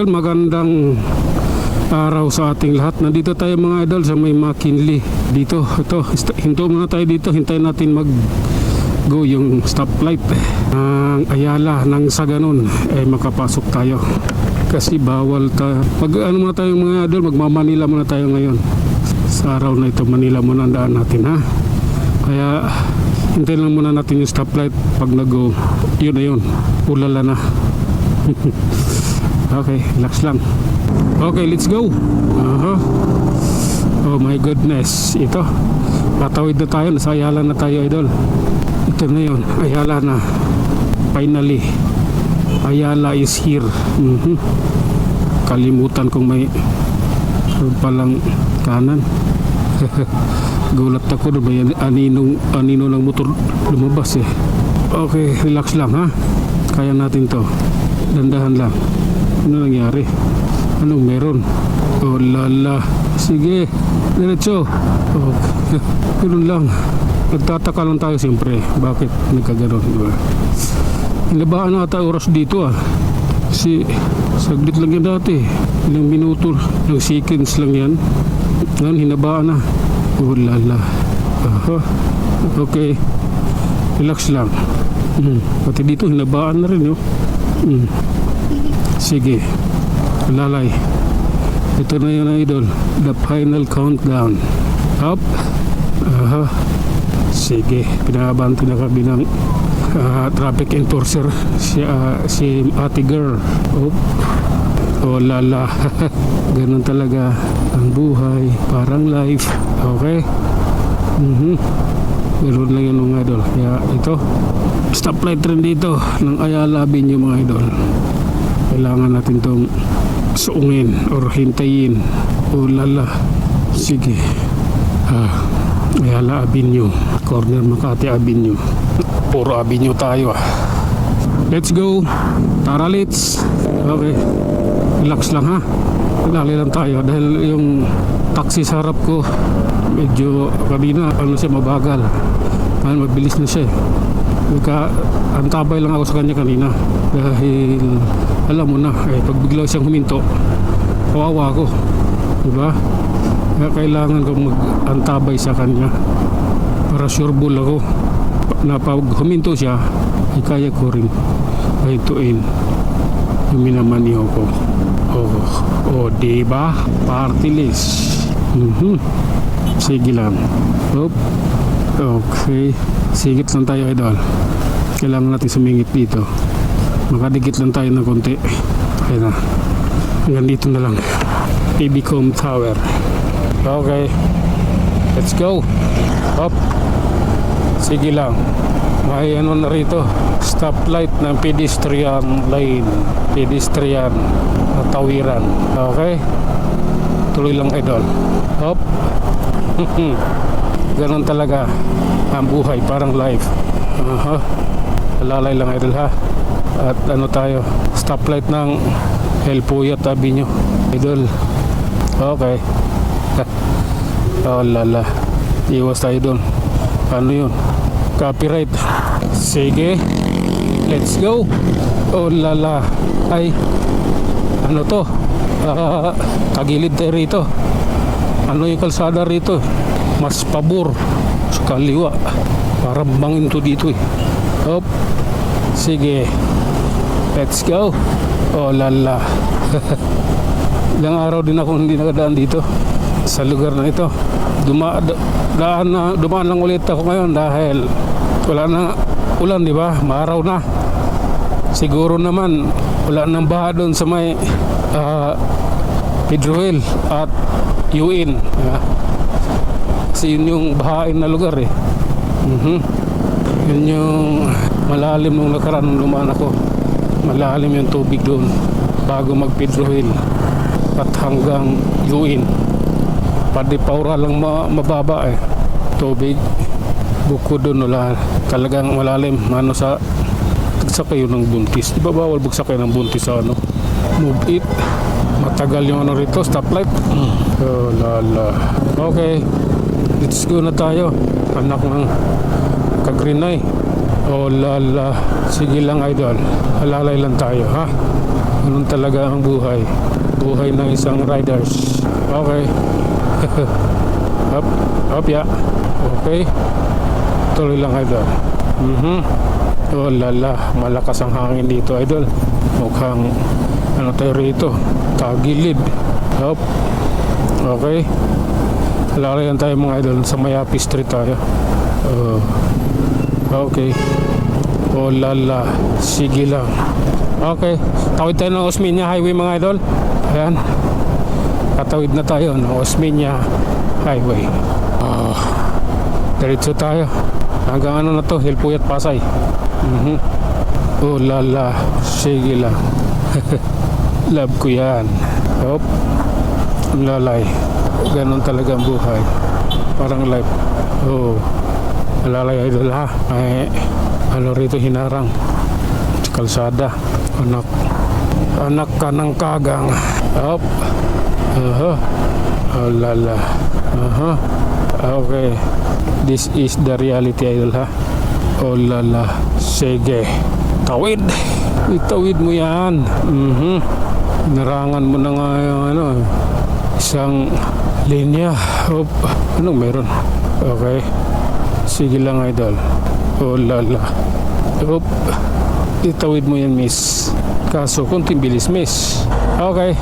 idol, magandang araw sa ating lahat. Nandito tayo mga idol sa may McKinley. Dito, ito, hinto muna tayo dito. Hintayin natin mag-go yung stoplight. Ang Ayala nang sa ganun makapasok tayo. Kasi bawal tayo. Ano muna tayo mga idol, magmamanila muna tayo ngayon. Sa araw na ito, Manila muna ang daan natin, ha? Kaya hintayin lang muna natin yung stoplight. Pag nag-go, yun na yun. Ulala na. Okay, relax lang. Okay, let's go. Oh my goodness. Ito, patawid na tayo. Nasa Ayala na tayo, idol. Ito na yun, Ayala na. Finally, Ayala is here. Kalimutan kong may palang kanan. Gulat ako na ba yan? Anino ng motor lumabas eh. Okay, relax lang, ha? Kaya natin to. Dandahan lang. Ano nangyari? Anong meron? Oh lala. Sige, diretso. Oh, ganoon lang. Nagtataka lang tayo siyempre. Bakit nagkaganon, diba? Hinabaan na ata oras dito, ah. Saglit lang yan dati. Ilang minuto, ilang seconds lang yan. Ngayon, hinabaan na. Oh lala. Okay. Relax lang. Pati dito, hinabaan na rin, oh. Sige, lalay. Ito na yun, idol. The final countdown. Up. Sige, pinabanti na kami ng traffic enforcer. Si ate girl. Oh lala. Ganun talaga ang buhay. Parang life. Okay. Ganun lang yun mga idol. Kaya ito, stoplight rin dito ng Ayala Avenue mga idol. Kailangan natin itong suungin or hintayin. O lala. Sige. Ayala Avenue, corner Makati Avenue. Puro Avenue tayo, ah. Let's go. Tara, let's. Okay. Relax lang, ha. Lali lang tayo dahil yung taxi sa harap ko medyo kanina siya mabagal. Mabilis na siya. Antabay lang ako sa kanya kanina dahil alam mo na, pag bigla siyang huminto, kawawa ako, diba? Kaya kailangan kong mag-antabay sa kanya para sureball ako na pag huminto siya ay kaya ko rin hintuin yung minamaniho ko. Diba? Party list. Sige lang. Okay, sigit lang tayo, idol. Kailangan natin sumingit dito. Makadikit lang tayo ng konti. Okay na. Hanggang dito na lang. PBCom Tower. Okay, let's go. Up. Sige lang. May ano na rito, stoplight ng pedestrian lane, pedestrian na tawiran. Okay, tuloy lang, idol. Up. Ganon talaga ang buhay, parang life. Lalay lang, idol, ha. At ano tayo, stoplight ng El Puyat Avenue, idol. Okay. Oh lala, iwas tayo doon. Ano yun? Copyright. Sige, let's go. Oh lala. Ay, ano to? Tagilid tayo rito. Ano yung kalsada rito? Mas pabor sa kaliwa. Para bangin to dito, eh. Sige, let's go. Oh lala. Ilang araw din ako hindi nakadaan dito sa lugar na ito. Dumaan lang ulit ako ngayon dahil wala na ulan, di ba? Maaraw na. Siguro naman wala nang baha doon sa may Pedro Hill at Yuin. Kasi yun yung bahain na lugar, eh. Yun yung malalim nung nakaraan nung lumaan ako. Malalim yung tubig doon bago mag Pedro Hill at hanggang Yuin. Padipaura lang mababa, eh. Tubig. Buko doon wala. Talagang malalim. Sa tagsakay yun ng buntis. Di ba bawal bugsakay ng buntis sa ano? Move it. Matagal yung ano rito, stoplight. Oh lala. Okay, let's go na tayo. Anak ng kagrinay. Oh lala. Sige lang, idol. Halalay lang tayo, ha. Ganun talaga ang buhay. Buhay ng isang riders. Okay. Up, up, ya. Okay. Tuloy lang, idol. Oh lala, malakas ang hangin dito, idol. Mukhang ano tayo rito, tagilid. Up. Okay. Lalayan tayo mga idol, sa Mayapi Street tayo. Okay. Oh lala, sige lang. Okay, tawid tayo ng Osmeña Highway mga idol. Ayan, katawid na tayo ng Osmeña Highway. Diretso tayo hanggang ano na to, Hilpuyat, Pasay. Oh lala, sige lang. Love ko yan. Hop, lalay. Ganon talaga ang buhay, parang life. Oh, lalay idol ha. Ay, ano rito, hinarang kalsada. Anak ka ng kagang. Hop. Oh lala. Okay, this is the reality, idol ha. Oh lala, sige, tawid. Itawid mo yan. Narangan mo na nga yung ano, isang linya. Hop. Anong meron? Okay, sige lang idol. Oh lala. Hop. Itawid mo yan, miss. Kaso kunting bilis, miss. Okay,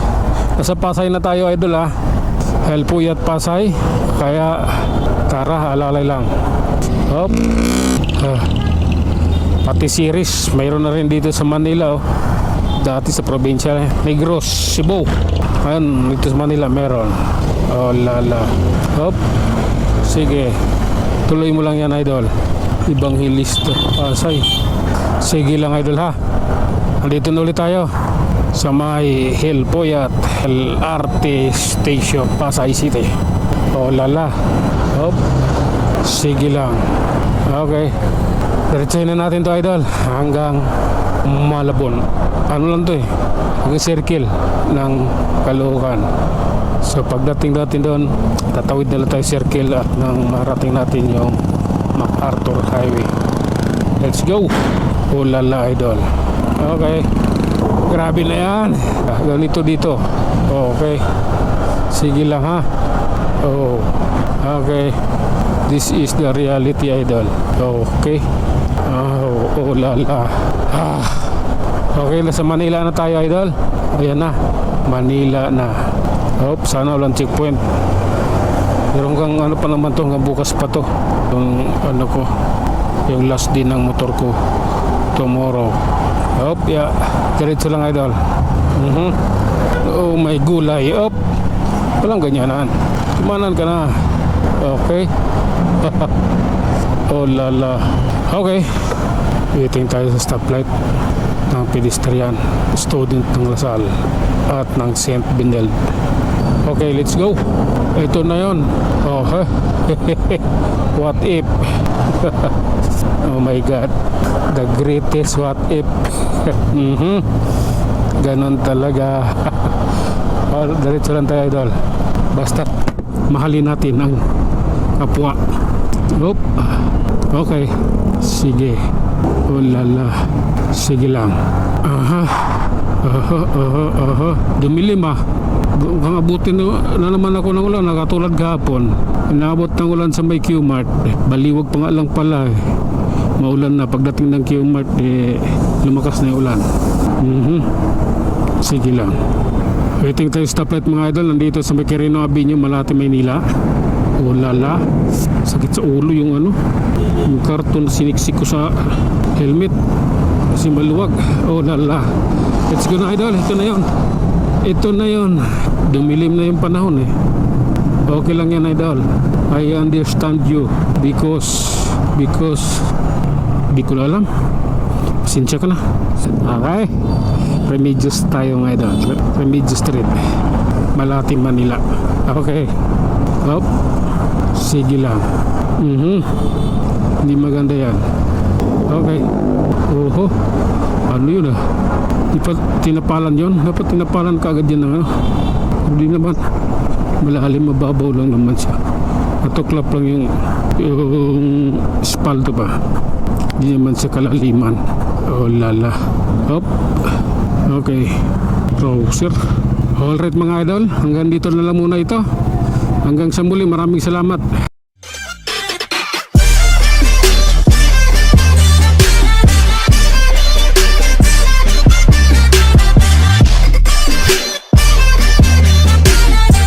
nasa Pasay na tayo, idol ha. Hilpuyat, Pasay. Kaya tara, alalay lang. Hop. Pati series mayroon na rin dito sa Manila, oh. Dati sa probinsya Negros, Cebu. Ayun, dito sa Manila meron. Oh lala. Hop. Sige, tuloy mo lang yan, idol. Ibang hilis to, Pasay. Sige lang, idol ha. Andito na ulit tayo sa may Hilpuyat LRT Station, Pasay City. Oh lala. Hop. Sige lang. Okay, diretsahin na natin to, idol, hanggang Malabon. Ano lang to hanggang circle ng Caloocan. So pagdating natin doon, tatawid na lang tayo circle at nang marating natin yung MacArthur Highway. Let's go. Oh lala, idol. Okay, grabe na yan. Ganito dito. Okay, sige lang ha. Oh, okay, this is the reality, idol. Okay. Oh lala. Okay, nasa Manila na tayo, idol. Ayan na, Manila na. Hop, sana walang checkpoint. Pero hanggang ano pa naman to, hanggang bukas pa to. Yung ano ko, yung last din ng motor ko tomorrow. Hop, yeah. Diretso lang, idol. Oh my gulay. Hop. Walang ganyanan. Kumanan ka na. Okay. Oh lala. Okay, waiting tayo sa stoplight ng pedestrian, student ng Lasal at ng St. Benilde. Okay, let's go. Ito na yon. Oh, what if? Oh my God, the greatest what if. Ganon talaga. Oh, diretso lang tayo, idol. Basta mahalin natin ang kapwa. Oop. Okay, sige. Oh lala, sige lang. Dumilim ah. Mukhang abutin na naman ako ng ulan, nakatulad kahapon. Inaabot ng ulan sa may Q-Mart. Baliwag pa nga lang pala eh. Maulan na. Pagdating ng Q-Mart lumakas na yung ulan. Sige lang. Waiting tayo stoplight, mga idol. Nandito sa may Quirino Avenue, Malate, Maynila. Oh lala, sakit sa ulo yung ano, yung karton siniksik ko sa helmet kasi maluwag. Oh lala, let's go na, idol. Ito na yon. Ito na yon. Dumilim na yung panahon eh. Okay lang yan, idol. I understand you because di ko alam. Pasensya ka na. Okay, Remedios tayo, mga idol. Remedios Street, Malate, Manila. Okay. Hop. Sige lang. Hindi maganda yan. Okay. Oho. Ano yun ah? Di pa tinapalan yun? Dapat tinapalan ka agad yan ah. Hindi naman. Malalim, mababaw lang naman siya. Natuklap lang yung espalto pa. Hindi naman siya kalaliman. Oh lala. Hop. Okay. Closer. Alright mga idol, hanggang dito na lang muna ito. Hanggang sa muli, maraming salamat.